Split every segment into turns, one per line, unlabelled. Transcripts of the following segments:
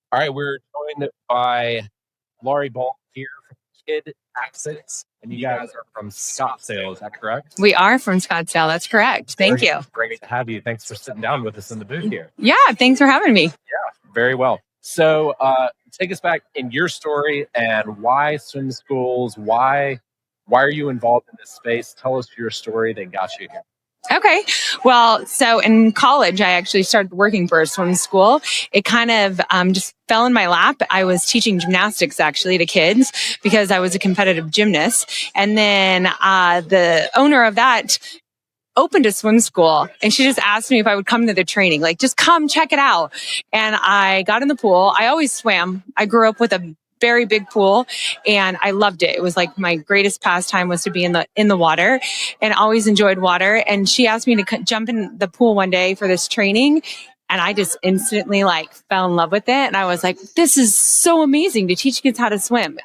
All right, we're joined by Laurie Ball here from Kid Accents, and you guys are from Scottsdale, is that correct?
We are from Scottsdale. That's correct. Thank you.
Great to have you. Thanks for sitting down with us in the booth here.
Yeah, thanks for having me.
Very well. So take us back in your story and why swim schools, why are you involved in this space? Tell us your story that got you here.
Okay. Well, so in college, I actually started working for a swim school. It kind of just fell in my lap. I was teaching gymnastics actually to kids because I was a competitive gymnast. And then the owner of that opened a swim school and she just asked me if I would come to the training, like just come check it out. And I got in the pool. I always swam. I grew up with a very big pool and I loved it. It was like my greatest pastime was to be in the water and always enjoyed water. And she asked me to jump in the pool one day for this training. And I just instantly like fell in love with it. And I was like, this is so amazing to teach kids how to swim.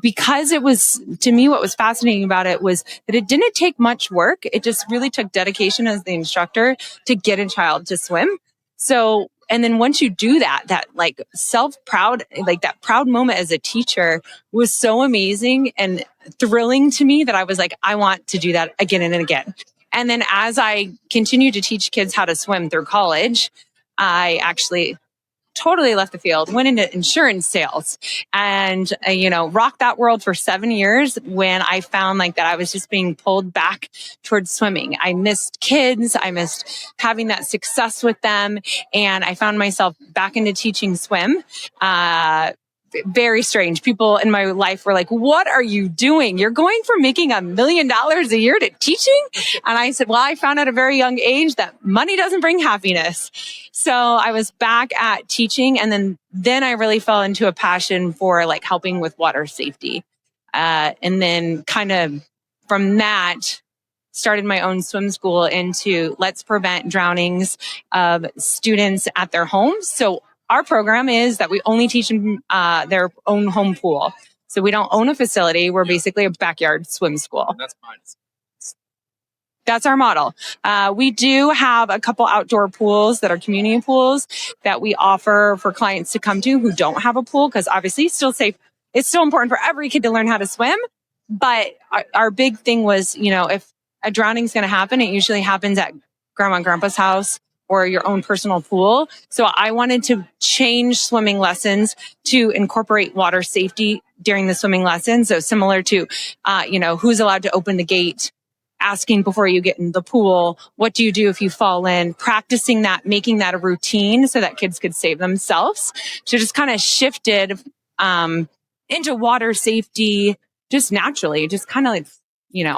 Because it was, to me, what was fascinating about it was that it didn't take much work. It just really took dedication as the instructor to get a child to swim. So, and then once you do that like self-proud, like that proud moment as a teacher was so amazing and thrilling to me that I was like, I want to do that again and again. And then as I continued to teach kids how to swim through college, I actually totally left the field, went into insurance sales and, rocked that world for 7 years when I found like that I was just being pulled back towards swimming. I missed kids. I missed having that success with them. And I found myself back into teaching swim. Very strange. People in my life were like, what are you doing? You're going from making $1 million a year to teaching? And I said, well, I found at a very young age that money doesn't bring happiness. So I was back at teaching. And then I really fell into a passion for like helping with water safety. And then kind of from that, started my own swim school into let's prevent drownings of students at their homes. So our program is that we only teach them their own home pool. So we don't own a facility. We're basically a backyard swim school.
That's fine.
That's our model. We do have a couple outdoor pools that are community pools that we offer for clients to come to who don't have a pool because obviously it's still safe. It's still important for every kid to learn how to swim. But our big thing was, if a drowning is going to happen, it usually happens at grandma and grandpa's house or your own personal pool. So I wanted to change swimming lessons to incorporate water safety during the swimming lessons. So similar to, who's allowed to open the gate, asking before you get in the pool, what do you do if you fall in, practicing that, making that a routine so that kids could save themselves. So just kind of shifted into water safety just naturally. It just kind of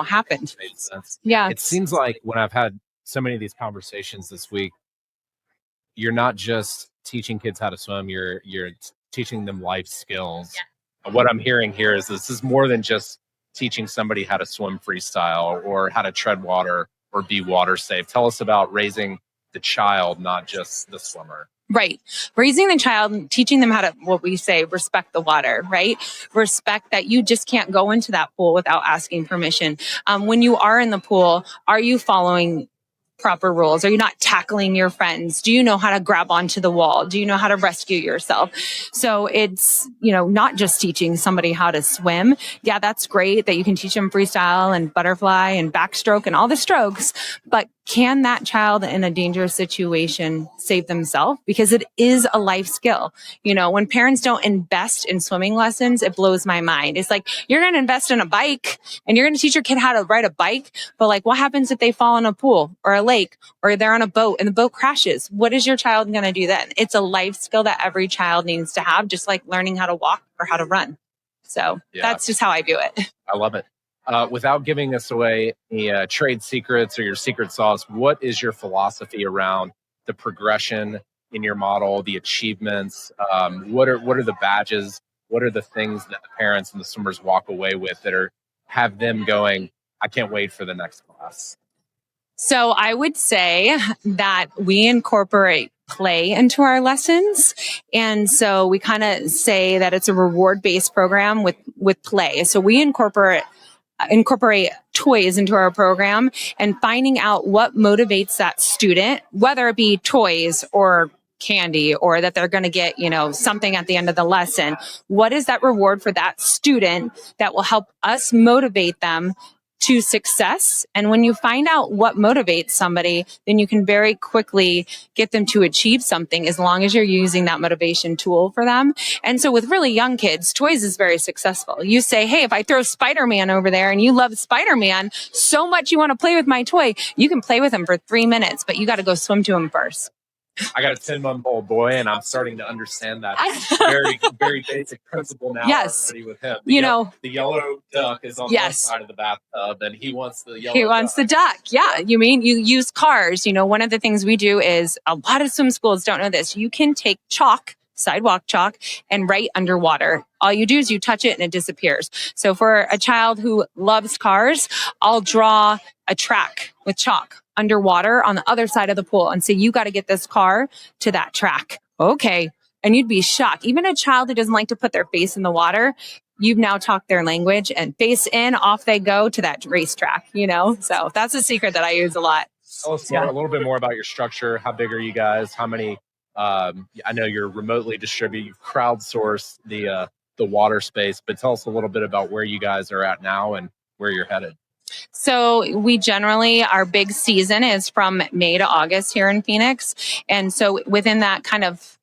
happened.
Made sense.
Yeah.
It seems like when I've had so many of these conversations this week, you're not just teaching kids how to swim, you're teaching them life skills. Yeah. What I'm hearing here is this is more than just teaching somebody how to swim freestyle or how to tread water or be water safe. Tell us about raising the child, not just the swimmer.
Right. Raising the child, teaching them how to, what we say, respect the water, right? Respect that you just can't go into that pool without asking permission. When you are in the pool, are you following proper rules? Are you not tackling your friends? Do you know how to grab onto the wall? Do you know how to rescue yourself? So it's, not just teaching somebody how to swim. Yeah, that's great that you can teach them freestyle and butterfly and backstroke and all the strokes, but can that child in a dangerous situation save themselves? Because it is a life skill. When parents don't invest in swimming lessons, it blows my mind. It's like, you're going to invest in a bike and you're going to teach your kid how to ride a bike. But like, what happens if they fall in a pool or a lake or they're on a boat and the boat crashes? What is your child going to do then? It's a life skill that every child needs to have, just like learning how to walk or how to run. So That's just how I view it.
I love it. Without giving us away any trade secrets or your secret sauce, what is your philosophy around the progression in your model, the achievements? What are the badges? What are the things that the parents and the swimmers walk away with that have them going, I can't wait for the next class?
So I would say that we incorporate play into our lessons. And so we kind of say that it's a reward-based program with play. So we incorporate toys into our program and finding out what motivates that student, whether it be toys or candy, or that they're going to get, something at the end of the lesson. What is that reward for that student that will help us motivate them to success? And when you find out what motivates somebody, then you can very quickly get them to achieve something, as long as you're using that motivation tool for them. And so with really young kids, toys is very successful. You say, hey, if I throw Spider-Man over there and you love Spider-Man so much you want to play with my toy, you can play with him for 3 minutes, but you got to go swim to him first.
I got a 10-month-old boy, and I'm starting to understand that very, very basic principle now already with him. The yellow duck is on one side of the bathtub, and he wants the yellow
He wants the duck. Yeah. You mean you use cars. One of the things we do is, a lot of swim schools don't know this. You can take chalk, sidewalk chalk, and write underwater. All you do is you touch it and it disappears. So for a child who loves cars, I'll draw a track with chalk underwater on the other side of the pool and say, you got to get this car to that track. Okay. And you'd be shocked. Even a child who doesn't like to put their face in the water, you've now talked their language, and face in, off they go to that racetrack, So that's a secret that I use a lot.
Tell us a little bit more about your structure. How big are you guys? How many? I know you're remotely distributed. You've crowdsourced the water space, but tell us a little bit about where you guys are at now and where you're headed.
So we generally, our big season is from May to August here in Phoenix. And so within that kind of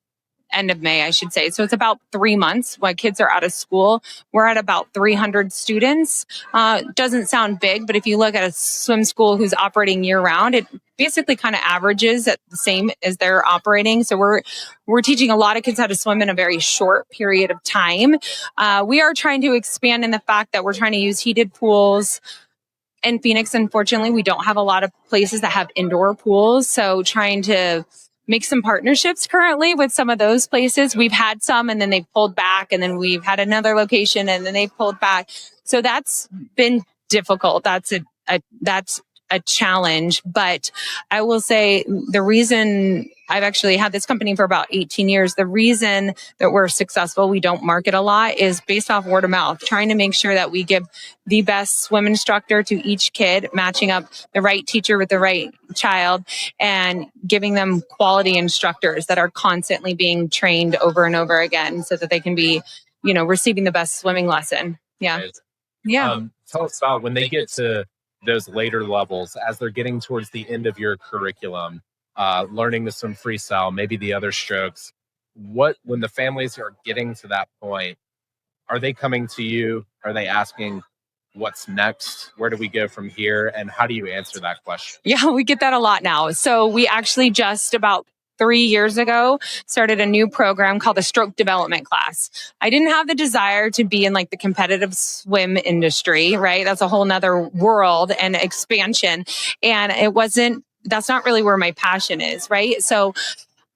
end of May, I should say. So it's about 3 months while kids are out of school. We're at about 300 students. Doesn't sound big, but if you look at a swim school who's operating year round, it basically kind of averages at the same as they're operating. So we're teaching a lot of kids how to swim in a very short period of time. We are trying to expand in the fact that we're trying to use heated pools. In Phoenix, unfortunately, we don't have a lot of places that have indoor pools. So trying to make some partnerships currently with some of those places. We've had some, and then they've pulled back, and then we've had another location, and then they've pulled back. So that's been difficult. That's a challenge. But I will say the reason I've actually had this company for about 18 years, the reason that we're successful, we don't market a lot, is based off word of mouth, trying to make sure that we give the best swim instructor to each kid, matching up the right teacher with the right child, and giving them quality instructors that are constantly being trained over and over again so that they can be, receiving the best swimming lesson. Yeah.
Right.
Yeah.
Tell us about when they get to those later levels, as they're getting towards the end of your curriculum, learning to swim freestyle, maybe the other strokes. When the families are getting to that point, are they coming to you? Are they asking, what's next? Where do we go from here? And how do you answer that question?
Yeah, we get that a lot now. So we actually just about 3 years ago started a new program called the stroke development class. I didn't have the desire to be in like the competitive swim industry, right? That's a whole nother world and expansion. And that's not really where my passion is, right? So,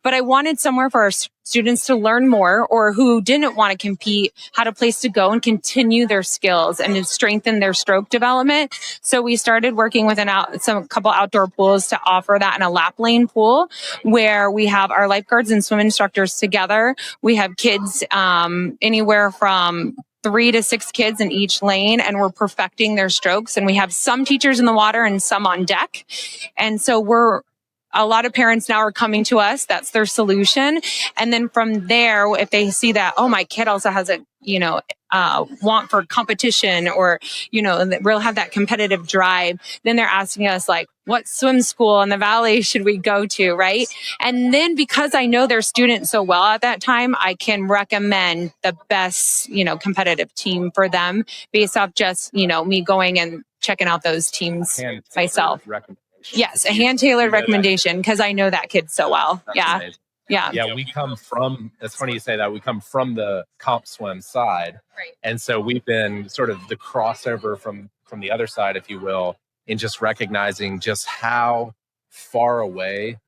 but I wanted somewhere for our students to learn more, or who didn't want to compete, had a place to go and continue their skills and to strengthen their stroke development. So we started working with a couple outdoor pools to offer that in a lap lane pool, where we have our lifeguards and swim instructors together. We have kids anywhere from 3 to 6 kids in each lane, and we're perfecting their strokes. And we have some teachers in the water and some on deck. And so a lot of parents now are coming to us. That's their solution. And then from there, if they see that, oh, my kid also has a, want for competition, or, we'll have that competitive drive, then they're asking us like, what swim school in the Valley should we go to? Right. And then because I know their students so well at that time, I can recommend the best, competitive team for them based off just, me going and checking out those teams myself. Yes, a hand-tailored recommendation, because I know that kid so well. Yeah.
Amazing. Yeah, we come from, it's funny you say that, we come from the comp swim side.
Right.
And so we've been sort of the crossover from the other side, if you will, in just recognizing just how far away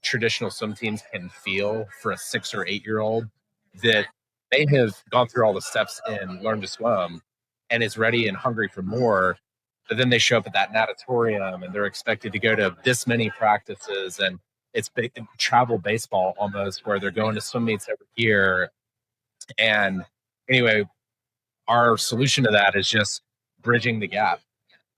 traditional swim teams can feel for a 6 or 8-year-old that they have gone through all the steps and learned to swim and is ready and hungry for more. But then they show up at that natatorium and they're expected to go to this many practices, and it's travel baseball almost, where they're going to swim meets every year. And anyway, our solution to that is just bridging the gap,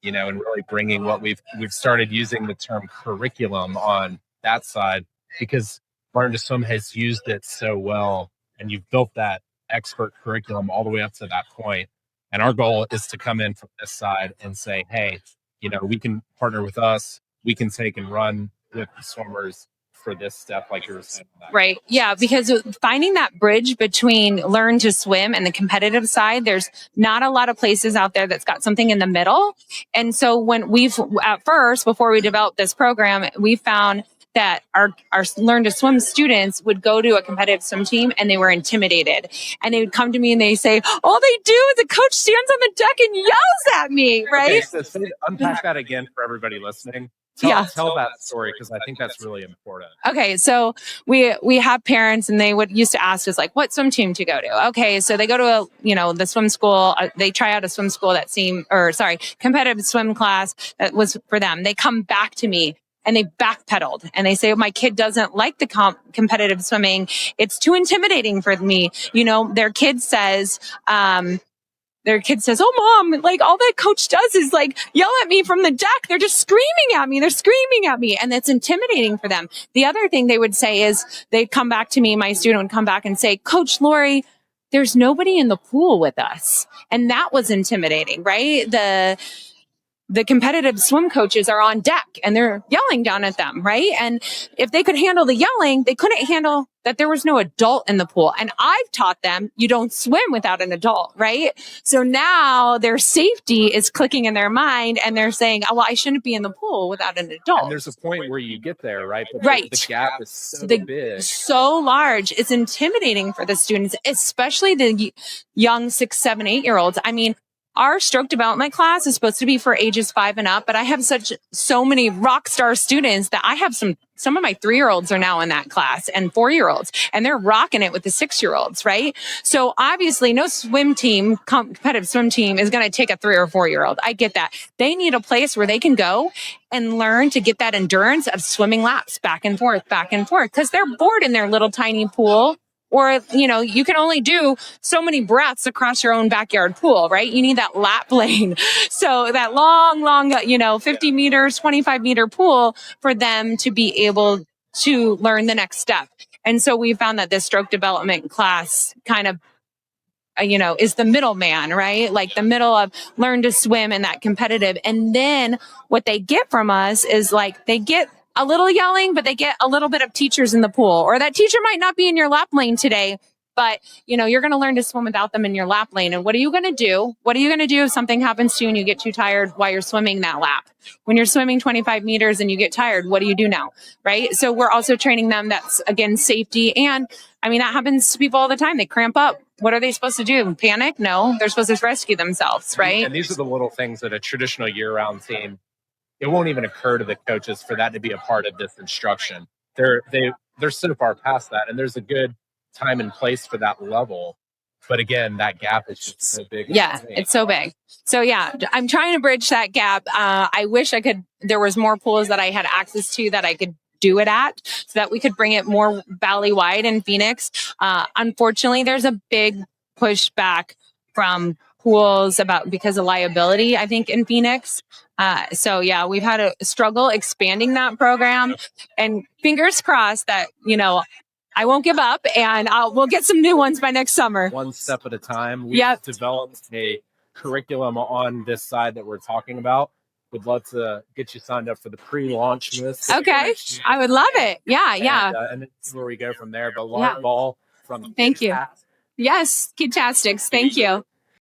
and really bringing what we've started using the term curriculum on that side, because Learn to Swim has used it so well, and you've built that expert curriculum all the way up to that point. And our goal is to come in from this side and say, hey, we can partner with us. We can take and run with the swimmers for this step, like you were saying.
Right. Yeah. Because finding that bridge between Learn to Swim and the competitive side, there's not a lot of places out there that's got something in the middle. And so when at first, before we developed this program, we found that our Learn to Swim students would go to a competitive swim team and they were intimidated. And they would come to me and they say, all they do is the coach stands on the deck and yells at me, right?
Okay, so unpack that again for everybody listening. Tell that story, because I think that's really important.
Okay, so we have parents and they used to ask us, like, what swim team to go to? Okay, so they go to the swim school. They try out a swim school competitive swim class that was for them. They come back to me and they backpedaled and they say, my kid doesn't like the competitive swimming. It's too intimidating for me. Their kid says, oh, mom, like all that coach does is like yell at me from the deck. They're just screaming at me. They're screaming at me. And it's intimidating for them. The other thing they would say is they'd come back to me. My student would come back and say, Coach Lori, there's nobody in the pool with us. And that was intimidating, right? The competitive swim coaches are on deck and they're yelling down at them, right? And if they could handle the yelling, they couldn't handle that there was no adult in the pool. And I've taught them you don't swim without an adult, right? So now their safety is clicking in their mind and they're saying, oh, well, I shouldn't be in the pool without an adult.
And there's a point where you get there, right? But
right.
The gap is so big.
So large. It's intimidating for the students, especially the young 6, 7, 8-year-olds. I mean, our stroke development class is supposed to be for ages 5 and up, but I have so many rock star students that I have some of my 3-year-olds are now in that class and 4-year-olds, and they're rocking it with the 6-year-olds, right? So obviously no swim team, competitive swim team is going to take a 3 or 4-year-old. I get that. They need a place where they can go and learn to get that endurance of swimming laps back and forth, because they're bored in their little tiny pool. Or, you can only do so many breaths across your own backyard pool, right? You need that lap lane. So that long, 50 meters, 25-meter pool for them to be able to learn the next step. And so we found that this stroke development class kind of, is the middleman, right? Like the middle of Learn to Swim and that competitive. And then what they get from us is like they get a little yelling, but they get a little bit of teachers in the pool, or that teacher might not be in your lap lane today, but you're going to learn to swim without them in your lap lane. And what are you going to do? What are you going to do if something happens to you and you get too tired while you're swimming that lap? When you're swimming 25 meters and you get tired, what do you do now? Right? So we're also training them. That's again, safety. And I mean, that happens to people all the time. They cramp up. What are they supposed to do? Panic? No, they're supposed to rescue themselves. Right.
And these are the little things that a traditional year-round team, it won't even occur to the coaches for that to be a part of this instruction. They're so far past that, and there's a good time and place for that level. But again, that gap is just so big.
Yeah, it's so big. So yeah, I'm trying to bridge that gap. I wish there was more pools that I had access to that I could do it at, so that we could bring it more valley-wide in Phoenix. Unfortunately, there's a big pushback from pools because of liability, I think, in Phoenix. So yeah, we've had a struggle expanding that program, and fingers crossed that, I won't give up, and we'll get some new ones by next summer.
One step at a time. We've developed a curriculum on this side that we're talking about. Would love to get you signed up for the pre-launch list.
Okay. I would love it. Yeah.
And then see where we go from there. But long ball from
Thank you. Yes. Kidtastics. Thank you.